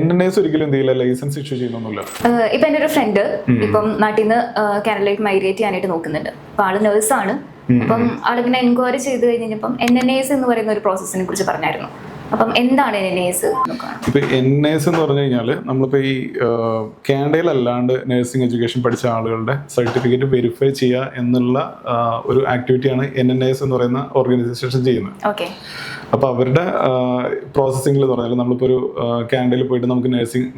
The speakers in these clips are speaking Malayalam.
NNAs ഒരിക്കലും എന്ത് ചെയ്യില്ല, ലൈസൻസ് ഇഷ്യൂ ചെയ്യുന്നൊന്നുമില്ല. ഇപ്പൊ എന്റെ ഒരു ഫ്രണ്ട് ഇപ്പം നാട്ടിൽ നിന്ന് കാനഡയിലേക്ക് മൈഗ്രേറ്റ് ചെയ്യാനായിട്ട് നോക്കുന്നുണ്ട്. അപ്പൊ ആള് നേഴ്സാണ്. അപ്പം ആളിങ്ങനെ എൻക്വയറി ചെയ്ത് കഴിഞ്ഞപ്പം NNAs എന്ന് പറയുന്ന ഒരു പ്രോസസ്സിനെ കുറിച്ച് പറഞ്ഞായിരുന്നു. അപ്പം എന്താണ് NNAs? ഇപ്പൊ NNAs എന്ന് പറഞ്ഞു കഴിഞ്ഞാല് നമ്മളിപ്പോ ഈ കാനഡയിൽ അല്ലാണ്ട് നഴ്സിംഗ് എഡ്യൂക്കേഷൻ പഠിച്ച ആളുകളുടെ സർട്ടിഫിക്കറ്റ് വെരിഫൈ ചെയ്യുക എന്നുള്ള ഒരു ആക്ടിവിറ്റിയാണ് NNAs എന്ന് പറയുന്ന ഓർഗനൈസേഷൻ ചെയ്യുന്നത്. അപ്പോൾ അവരുടെ പ്രോസസ്സിംഗിൽ എന്ന് പറഞ്ഞാൽ നമ്മളിപ്പോൾ ഒരു കാനഡയിൽ പോയിട്ട് നമുക്ക്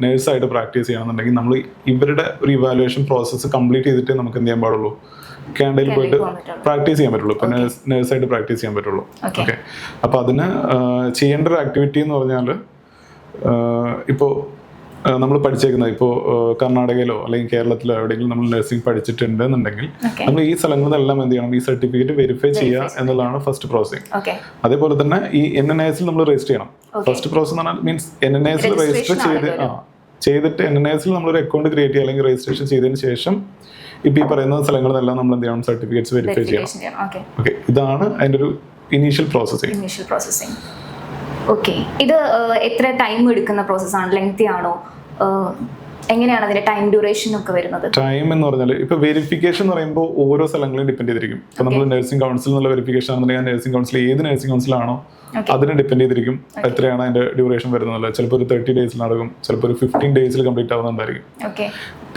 നേഴ്സായിട്ട് പ്രാക്ടീസ് ചെയ്യണമെന്നുണ്ടെങ്കിൽ നമ്മൾ ഇവരുടെ ഒരു ഇവാലുവേഷൻ പ്രോസസ്സ് കംപ്ലീറ്റ് ചെയ്തിട്ട് നമുക്ക് എന്ത് ചെയ്യാൻ പാടുള്ളൂ, കാനഡയിൽ പോയിട്ട് പ്രാക്ടീസ് ചെയ്യാൻ പറ്റുള്ളൂ. ഇപ്പൊ നേഴ്സായിട്ട് പ്രാക്ടീസ് ചെയ്യാൻ പറ്റുള്ളൂ. ഓക്കെ, അപ്പൊ അതിന് ചെയ്യേണ്ട ഒരു ആക്ടിവിറ്റി എന്ന് പറഞ്ഞാൽ ഇപ്പോൾ നമ്മൾ പഠിച്ചേക്കുന്നത് ഇപ്പോൾ കർണാടകയിലോ അല്ലെങ്കിൽ കേരളത്തിലോ എവിടെയെങ്കിലും നമ്മൾ നഴ്സിംഗ് പഠിച്ചിട്ടുണ്ട് എന്നുണ്ടെങ്കിൽ നമ്മൾ ഈ സ്ഥലങ്ങളിലെല്ലാം എന്ത് ചെയ്യണം, ഈ സർട്ടിഫിക്കറ്റ് വെരിഫൈ ചെയ്യുക എന്നുള്ളതാണ് ഫസ്റ്റ് പ്രോസസ്സിംഗ്. അതേപോലെ തന്നെ ഈ NNAs നമ്മൾ രജിസ്റ്റർ ചെയ്യണം. ഫസ്റ്റ് പ്രോസസ് എന്ന് പറഞ്ഞാൽ മീൻസ് NNAs രജിസ്റ്റർ ചെയ്തിട്ട് NNAs നമ്മളൊരു അക്കൗണ്ട് ക്രിയേറ്റ് ചെയ്യുക അല്ലെങ്കിൽ രജിസ്ട്രേഷൻ ചെയ്തതിന് ശേഷം ഇപ്പൊ ഈ പറയുന്ന സ്ഥലങ്ങളിലെല്ലാം നമ്മൾ എന്ത് ചെയ്യണം, സർട്ടിഫിക്കറ്റ്സ് വെരിഫൈ ചെയ്യണം. ഓക്കെ, ഇതാണ് അതിന്റെ ഒരു ഇനീഷ്യൽ പ്രോസസ്സിംഗ്. ഓക്കെ, ഇത് എത്ര ടൈം എടുക്കുന്ന പ്രോസസ്സാണ്? ലെങ്തി ആണോ? എങ്ങനെയാണ് അതിന്റെ ടൈം ഡ്യൂറേഷൻ ഒക്കെ വരുന്നത്? ടൈം എന്ന് പറഞ്ഞാൽ ഇപ്പൊ വെരിഫിക്കേഷൻ എന്ന് പറയുമ്പോൾ ഓരോ സ്ഥലങ്ങളും ഡിപ്പെൻഡ് ചെയ്തിരിക്കും. ഇപ്പൊ നമ്മൾ നഴ്സിംഗ് കൗൺസിൽ എന്നുള്ള വെരിഫിക്കേഷൻ ആണെന്നുണ്ടെങ്കിൽ നഴ്സിംഗ് കൗൺസിൽ ഏത് നഴ്സിംഗ് കൗൺസിലാണോ അതിനെ ഡിപ്പെൻഡ് ചെയ്തിരിക്കും എത്രയാണ് അതിന്റെ ഡ്യൂറേഷൻ വരുന്നത്. ചിലപ്പോൾ ഒരു 30 days നടക്കും, ചിലപ്പോൾ ഒരു 15 days കംപ്ലീറ്റ് ആവുന്നുണ്ടായിരിക്കും.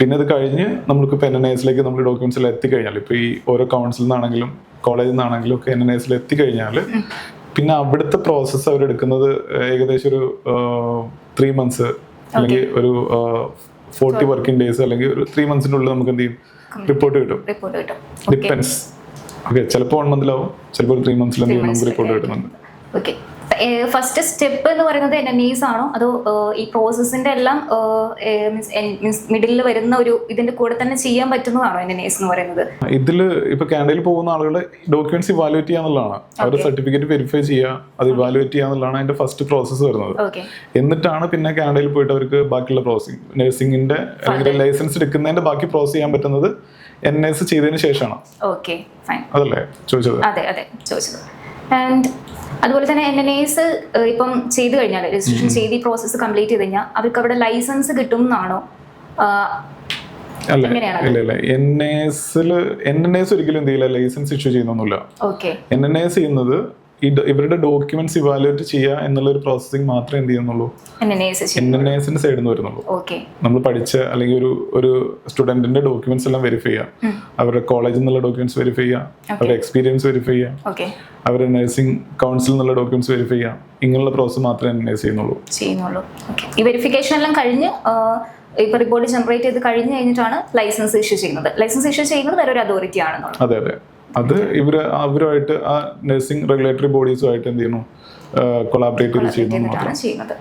പിന്നെ അത് കഴിഞ്ഞ് നമ്മൾക്ക് ഇപ്പൊ NNAsലേക്ക് നമ്മൾ ഡോക്യുമെന്റ്സിൽ എത്തിക്കഴിഞ്ഞാൽ, ഇപ്പൊ ഈ ഓരോ കൗൺസിലിൽ നിന്നാണെങ്കിലും കോളേജിൽ നിന്നാണെങ്കിലും ഒക്കെ NNAsൽ എത്തിക്കഴിഞ്ഞാൽ പിന്നെ അവിടുത്തെ പ്രോസസ്സ് അവരെടുക്കുന്നത് ഏകദേശം ഒരു 3 months അല്ലെങ്കിൽ ഒരു 40 working days അല്ലെങ്കിൽ ഒരു 3 months നമുക്ക് എന്ത് ചെയ്യും, റിപ്പോർട്ട് കിട്ടും. ഡിപ്പെൻസ്. ഓക്കെ, ചിലപ്പോൾ 1 month ചിലപ്പോൾ ഒരു 3 months നമുക്ക് റിപ്പോർട്ട് കിട്ടുന്നുണ്ട്. ഫസ്റ്റ് സ്റ്റെപ്പ് എന്ന് പറയുന്നത് NNAs ആണോ, അതോ ഈ പ്രോസസ്സിന്റെ എല്ലാം മിഡിലിൽ വരുന്ന ഒരു ഇതിന്റെ കൂടെ തന്നെ ചെയ്യാൻ പറ്റുന്നതാണോ NNAs എന്ന് പറയുന്നത്? ഇതില് ഇപ്പൊ കാനഡയിൽ പോകുന്ന ആളുകളെ ഡോക്യുമെന്റ്സ് ഇവാലുവേറ്റ് ചെയ്യാന്നുള്ളതാണ്, അവരുടെ സർട്ടിഫിക്കറ്റ് വെരിഫൈ ചെയ്യുക, അത് ഇവാലുവേറ്റ് ചെയ്യാന്നുള്ളതാണ് അതിന്റെ ഫസ്റ്റ് പ്രോസസ്സ് വരുന്നത്. എന്നിട്ടാണ് പിന്നെ കാനഡയിൽ പോയിട്ട് അവർക്ക് ബാക്കിയുള്ള പ്രോസസ്സിംഗ് നഴ്സിംഗിന്റെ അല്ലെങ്കിൽ ലൈസൻസ് എടുക്കുന്നതിന്റെ ബാക്കി പ്രോസസ് ചെയ്യാൻ പറ്റുന്നത് NNAs ചെയ്തതിന് ശേഷമാണ്. അതല്ലേ ചോദിച്ചത്? അതെ ചോദിച്ചത്. ആൻഡ് അതുപോലെ തന്നെ NNAs ഇപ്പം ചെയ്ത് കഴിഞ്ഞാൽ രജിസ്ട്രേഷൻ ചെയ്ത് ഈ പ്രോസസ്സ് കംപ്ലീറ്റ് ചെയ്ത് കഴിഞ്ഞാൽ അവർക്ക് അവിടെ ലൈസൻസ് കിട്ടും എന്നാണോ? NNAs ഒരിക്കലും എന്ത് ചെയ്യില്ല, ലൈസൻസ് ഇഷ്യൂ ചെയ്യുന്നൊന്നുമില്ല. NNAs ചെയ്യുന്നത് ഇവരുടെ ഡോക്യുമെന്റ്സ് ഇവാലുവേറ്റ് ചെയ്യുക എന്നുള്ള ഒരു പ്രോസസ്സിംഗ് മാത്രമേ എന്ത് ചെയ്യുന്നുള്ളൂ, NNAsന്റെ സൈഡിൽ നിന്ന് വരുന്നുള്ളൂ. നമ്മൾ പഠിച്ച അല്ലെങ്കിൽ ഒരു സ്റ്റുഡന്റിന്റെ ഡോക്യുമെന്റ്സ് എല്ലാം വെരിഫൈ ചെയ്യുക, അവരുടെ കോളേജിൽ നിന്നുള്ള ഡോക്യുമെന്റ്സ് വെരിഫൈ ചെയ്യുക, അവരുടെ എക്സ്പീരിയൻസ് വെരിഫൈ ചെയ്യുക, അവരുടെ നഴ്സിംഗ് കൗൺസിൽ നിന്നുള്ള ഡോക്യുമെന്റ്സ് വെരിഫൈ ചെയ്യുക, ഇങ്ങനെയുള്ള പ്രോസസ്സ് മാത്രമേ NNAs ചെയ്യുന്നുള്ളൂ. ഈ വെരിഫിക്കേഷൻ എല്ലാം കഴിഞ്ഞ് ഇപ്പൊ റിപ്പോർട്ട് ജനറേറ്റ് ചെയ്ത് കഴിഞ്ഞ് കഴിഞ്ഞിട്ടാണ് ലൈസൻസ് ഇഷ്യൂ ചെയ്യുന്നത്. ലൈസൻസ് ഇഷ്യൂ ചെയ്യുന്നത് വേറെ ഒരു അതോറിറ്റി ആണെന്നുള്ളത്. അതെ, അത് അവരുമായിട്ട് ആ നഴ്സിംഗ് റെഗുലേറ്ററി ബോഡീസുമായിട്ട് എന്ത് ചെയ്യുന്നു, കൊളാബറേറ്റ് ചെയ്യുന്നത്.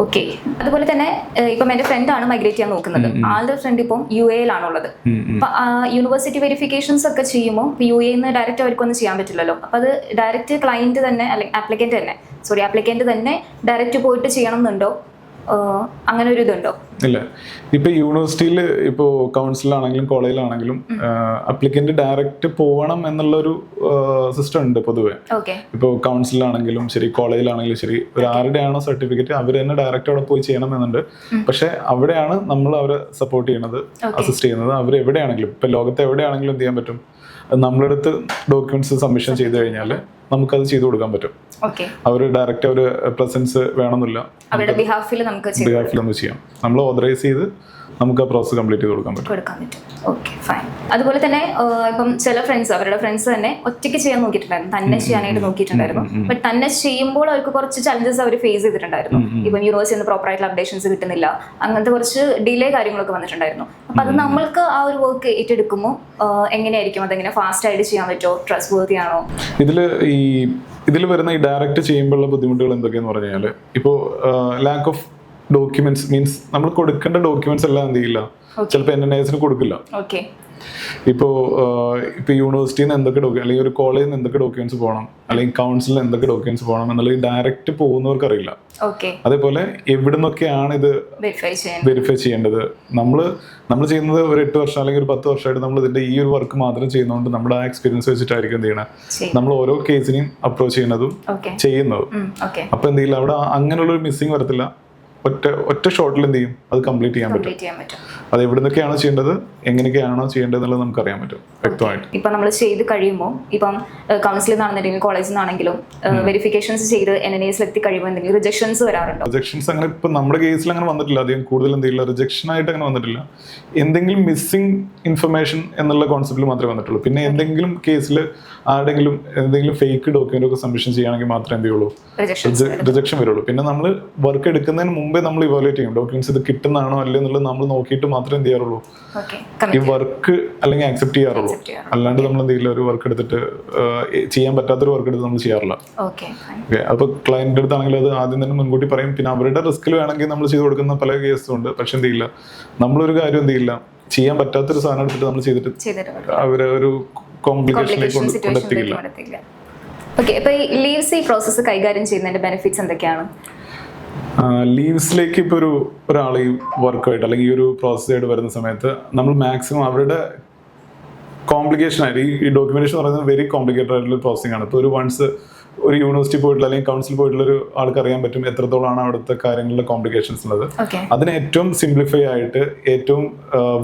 ഓക്കെ, അതുപോലെ തന്നെ ഇപ്പം എന്റെ ഫ്രണ്ട് ആണ് മൈഗ്രേറ്റ് ചെയ്യാൻ നോക്കുന്നത്. ആളുടെ ഫ്രണ്ട് ഇപ്പം UAE യിലാണുള്ളത്. അപ്പൊ യൂണിവേഴ്സിറ്റി വെരിഫിക്കേഷൻസ് ഒക്കെ ചെയ്യുമ്പോൾ UAE നിന്ന് ഡയറക്റ്റ് അവർക്കൊന്നും ചെയ്യാൻ പറ്റില്ലല്ലോ. അപ്പൊ അത് ഡയറക്റ്റ് ക്ലയന്റ് തന്നെ അല്ലെങ്കിൽ ആപ്ലിക്കന്റ് തന്നെ ഡയറക്റ്റ് പോയിട്ട് ചെയ്യണം എന്നുണ്ടോ? അങ്ങനെ ഒരു ഇതുണ്ടോ? ഇല്ല, ഇപ്പൊ യൂണിവേഴ്സിറ്റിയിൽ ഇപ്പോൾ കൗൺസിലാണെങ്കിലും കോളേജിലാണെങ്കിലും അപ്ലിക്കന്റ് ഡയറക്റ്റ് പോകണം എന്നുള്ളൊരു സിസ്റ്റം ഉണ്ട് പൊതുവെ. ഇപ്പോൾ കൗൺസിലാണെങ്കിലും ശരി, കോളേജിലാണെങ്കിലും ശരി, ഒരു ആരുടെയാണോ സർട്ടിഫിക്കറ്റ് അവർ തന്നെ ഡയറക്റ്റ് അവിടെ പോയി ചെയ്യണം എന്നുണ്ട്. പക്ഷെ അവിടെയാണ് നമ്മൾ അവരെ സപ്പോർട്ട് ചെയ്യുന്നത്, അസിസ്റ്റ് ചെയ്യുന്നത്. അവർ എവിടെയാണെങ്കിലും ഇപ്പൊ ലോകത്ത് എവിടെയാണെങ്കിലും എന്ത് ചെയ്യാൻ പറ്റും, നമ്മുടെ അടുത്ത് ഡോക്യുമെന്റ്സ് സബ്മിഷൻ ചെയ്ത് കഴിഞ്ഞാൽ നമുക്കത് ചെയ്തു കൊടുക്കാൻ പറ്റും. അവർ ഡയറക്റ്റ് ഒരു പ്രസൻസ് വേണമെന്നില്ല, ബിഹാഫിൽ നമുക്ക് ചെയ്യാം. നമ്മൾ ഓതറൈസ് ചെയ്ത് നമുക്ക് ആ പ്രോസസ് കംപ്ലീറ്റ് ചെയ്ത് കൊടുക്കാൻ പറ്റും. Okay, fine. അതുപോലെ തന്നെ ഇപ്പം ചില അവരുടെ ഫ്രണ്ട്സ് തന്നെ ഒറ്റയ്ക്ക് ചെയ്യാൻ നോക്കിയിട്ടുണ്ടായിരുന്നു, തന്നെ ചെയ്യാനായിട്ട് നോക്കിയിട്ടുണ്ടായിരുന്നു. ബട്ട് തന്നെ ചെയ്യുമ്പോൾ അവർക്ക് കുറച്ച് ചലഞ്ചസ് അവർ ഫേസ് ചെയ്തിട്ടുണ്ടായിരുന്നു. ഇപ്പം യൂണിവേഴ്സിറ്റി പ്രോപ്പർ ആയിട്ടുള്ള അപ്ഡേഷൻസ് കിട്ടുന്നില്ല, അങ്ങനത്തെ കുറച്ച് ഡിലേ കാര്യങ്ങളൊക്കെ വന്നിട്ടുണ്ടായിരുന്നു. അപ്പൊ അത് നമ്മൾക്ക് ആ ഒരു വർക്ക് ഏറ്റെടുക്കുമ്പോൾ എങ്ങനെയായിരിക്കും, അതെങ്ങനെ ഫാസ്റ്റ് ആയിട്ട് ചെയ്യാൻ പറ്റുമോ, ട്രസ്റ്റ് വർത്തി ആണോ? ഇതിൽ വരുന്ന ഈ ഡയറക്റ്റ് ചെയ്യുമ്പോഴുള്ള ബുദ്ധിമുട്ടുകൾ എന്തൊക്കെയാന്ന് പറഞ്ഞു കഴിഞ്ഞാൽ, ഇപ്പോൾ ലാക്ക് ഓഫ് ഡോക്യുമെന്റ്സ് മീൻസ് നമ്മൾ കൊടുക്കേണ്ട ഡോക്യുമെന്റ്സ് എല്ലാം എന്ത് ചെയ്യില്ല, ചിലപ്പോൾ NNAsന് കൊടുക്കില്ല. ഇപ്പോൾ യൂണിവേഴ്സിറ്റിയിൽ നിന്ന് എന്തൊക്കെ അല്ലെങ്കിൽ ഒരു കോളേജിൽ നിന്ന് എന്തൊക്കെ ഡോക്യുമെന്റ്സ് പോകണം, അല്ലെങ്കിൽ കൗൺസിലിൽ എന്തൊക്കെ ഡോക്യുമെന്റ്സ് പോകണം എന്നുള്ളത് ഡയറക്റ്റ് പോകുന്നവർക്ക് അറിയില്ല. അതേപോലെ എവിടെ നിന്നൊക്കെയാണ് ഇത് വെരിഫൈ ചെയ്യേണ്ടത്. നമ്മൾ ചെയ്യുന്നത് ഒരു 8 വർഷം അല്ലെങ്കിൽ ഒരു 10 വർഷമായിട്ട് നമ്മൾ ഇതിന്റെ ഈ ഒരു വർക്ക് മാത്രം ചെയ്യുന്നതുകൊണ്ട് നമ്മുടെ ആ എക്സ്പീരിയൻസ് വെച്ചിട്ടായിരിക്കും എന്ത് ചെയ്യണം, നമ്മൾ ഓരോ കേസിനെയും അപ്രോച്ച് ചെയ്യുന്നതും ചെയ്യുന്നതും. അപ്പൊ എന്തെങ്കിലും അവിടെ അങ്ങനെയുള്ളൊരു മിസ്സിങ് വരത്തില്ല. ഒറ്റ ഷോട്ടിൽ എന്ത് ചെയ്യും, അത് കംപ്ലീറ്റ് ചെയ്യാൻ പറ്റും. കംപ്ലീറ്റ് ചെയ്യാൻ പറ്റും. അത് എവിടെ നിന്നൊക്കെയാണോ ചെയ്യേണ്ടത്, എങ്ങനെയൊക്കെയാണോ ചെയ്യേണ്ടത് എന്നുള്ളത് നമുക്ക് അറിയാൻ പറ്റും വ്യക്തമായിട്ട്. ഇപ്പം നമ്മൾ ചെയ്ത് കഴിയുമ്പോൾ ഇപ്പം കൗൺസിലിൽ നിന്നാണെന്നുണ്ടെങ്കിൽ കോളേജിൽ നിന്നാണെങ്കിലും വെരിഫിക്കേഷൻസ് ചെയ്ത് NNAS എത്തി കഴിയുമ്പോൾ എന്തെങ്കിലും റിജക്ഷൻസ് വരാറുണ്ടോ? റിജക്ഷൻസ് അങ്ങനെ ഇപ്പം നമ്മുടെ കേസിൽ അങ്ങനെ വന്നിട്ടില്ല. അധികം കൂടുതൽ എന്തെങ്കിലും റിജക്ഷൻ ആയിട്ട് അങ്ങനെ വന്നിട്ടില്ല. എന്തെങ്കിലും മിസ്സിംഗ് ഇൻഫർമേഷൻ എന്നുള്ള കോൺസെപ്റ്റിൽ മാത്രമേ വന്നിട്ടുള്ളൂ. പിന്നെ എന്തെങ്കിലും കേസിൽ ആരുടെങ്കിലും എന്തെങ്കിലും ഫേക്ക് ഡോക്യുമെന്റ് ഒക്കെ സബ്മിഷൻ ചെയ്യുകയാണെങ്കിൽ മാത്രമേ എന്ത് ചെയ്യുള്ളൂ, റിജക്ഷൻ വരുള്ളൂ. പിന്നെ നമ്മൾ വർക്ക് എടുക്കുന്നതിന് മുമ്പേ നമ്മൾ ഇവാലുവേറ്റ് ചെയ്യും ഡോക്യുമെന്റ്സ് ഇത് കിട്ടുന്നതാണോ അല്ലേ എന്നുള്ളത് നമ്മൾ നോക്കിയിട്ട് മാത്രമേ എന്ത് ചെയ്യാറുള്ളൂ, ഈ വർക്ക് അല്ലെങ്കിൽ ആക്സെപ്റ്റ് ചെയ്യാറുള്ളൂ. അല്ലാണ്ട് നമ്മൾ എന്തെങ്കിലും ഒരു വർക്ക് എടുത്തിട്ട് ചെയ്യാൻ പറ്റാത്തൊരു വർക്ക് എടുത്ത് നമ്മൾ ചെയ്യാറില്ല. അപ്പൊ ക്ലയന്റിന്റെ അടുത്താണെങ്കിൽ അത് ആദ്യം തന്നെ മുൻകൂട്ടി പറയും. പിന്നെ അവരുടെ റിസ്കിൽ വേണമെങ്കിൽ നമ്മൾ ചെയ്ത് കൊടുക്കുന്ന പല കേസും ഉണ്ട്. പക്ഷെ എന്ത് ചെയ്യില്ല, നമ്മളൊരു കാര്യം എന്ത് ചെയ്യില്ല, ചെയ്യാൻ പറ്റാത്തൊരു സാധനം എടുത്തിട്ട് നമ്മൾ ചെയ്തിട്ട് അവരെ ഒരു കോംപ്ലിക്കേഷനിലേക്ക് കൊണ്ടെത്തിക്കില്ല. ഓക്കെ, അപ്പൊ ഈ ലീവ്സ് ഈ പ്രോസസ്സ് കൈകാര്യം ചെയ്യുന്നതിന്റെ ബെനിഫിറ്റ്സ് എന്തൊക്കെയാണ്? ലീവ്സിലേക്ക് ഇപ്പോൾ ഒരാൾ ഈ വർക്കായിട്ട് അല്ലെങ്കിൽ ഈ ഒരു പ്രോസസ്സായിട്ട് വരുന്ന സമയത്ത് നമ്മൾ മാക്സിമം അവരുടെ കോംപ്ലിക്കേഷൻ ആയിട്ട് ഈ ഡോക്യുമെന്റേഷൻ എന്ന് പറയുന്നത് വെരി കോംപ്ലിക്കേറ്റഡ് ആയിട്ടുള്ള പ്രോസസ്സിംഗ് ആണ്. ഇപ്പോൾ ഒരു വൺസ് ഒരു യൂണിവേഴ്സിറ്റി പോയിട്ടുള്ള അല്ലെങ്കിൽ കൗൺസിൽ പോയിട്ടുള്ള ഒരു ആൾക്ക് അറിയാൻ പറ്റും എത്രത്തോളമാണ് അവിടുത്തെ കാര്യങ്ങളിലെ കോംപ്ലിക്കേഷൻസ് ഉള്ളത്. അതിനെ ഏറ്റവും സിംപ്ലിഫൈ ആയിട്ട് ഏറ്റവും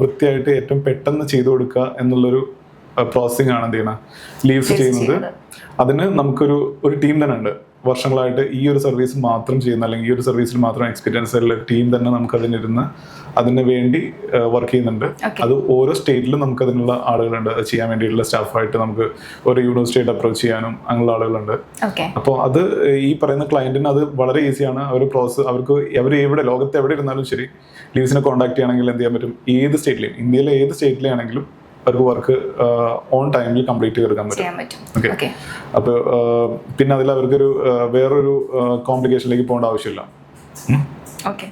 വൃത്തിയായിട്ട് ഏറ്റവും പെട്ടെന്ന് ചെയ്തു കൊടുക്കുക എന്നുള്ളൊരു പ്രോസസ്സിംഗ് ആണ് എന്ത് ചെയ്യണം ലീവ്സ് ചെയ്യുന്നത്. അതിന് നമുക്കൊരു ടീം തന്നെ ഉണ്ട്. വർഷങ്ങളായിട്ട് ഈ ഒരു സർവീസ് മാത്രം ചെയ്യുന്ന അല്ലെങ്കിൽ ഈ ഒരു സർവീസിൽ മാത്രം എക്സ്പീരിയൻസ് ഉള്ള ടീം തന്നെ നമുക്ക് അതിനിരുന്ന് അതിന് വേണ്ടി വർക്ക് ചെയ്യുന്നുണ്ട്. അത് ഓരോ സ്റ്റേറ്റിലും നമുക്ക് അതിനുള്ള ആളുകളുണ്ട്. അത് ചെയ്യാൻ വേണ്ടിയിട്ടുള്ള സ്റ്റാഫായിട്ട് നമുക്ക് ഓരോ യൂണിവേഴ്സിറ്റിയായിട്ട് അപ്രോച്ച് ചെയ്യാനും അങ്ങനെയുള്ള ആളുകളുണ്ട്. അപ്പോൾ അത് ഈ പറയുന്ന ക്ലയന്റിന് അത് വളരെ ഈസിയാണ്. അവർക്ക് അവർ എവിടെ ലോകത്ത് എവിടെ ഇരുന്നാലും ശരി ലീവ്സിനെ കോൺടാക്ട് ചെയ്യണമെങ്കിൽ എന്ത് ചെയ്യാൻ പറ്റും, ഏത് സ്റ്റേറ്റിലെയും ഇന്ത്യയിലെ ഏത് സ്റ്റേറ്റിലാണെങ്കിലും അവർക്ക് വർക്ക് ഓൺ ടൈമിൽ കംപ്ലീറ്റ് ചെയ്തെടുക്കാൻ പറ്റും. ഓക്കെ, അപ്പോൾ പിന്നെ അതിൽ അവർക്കൊരു വേറൊരു കോംപ്ലിക്കേഷനിലേക്ക് പോകേണ്ട ആവശ്യമില്ല. ഓക്കെ.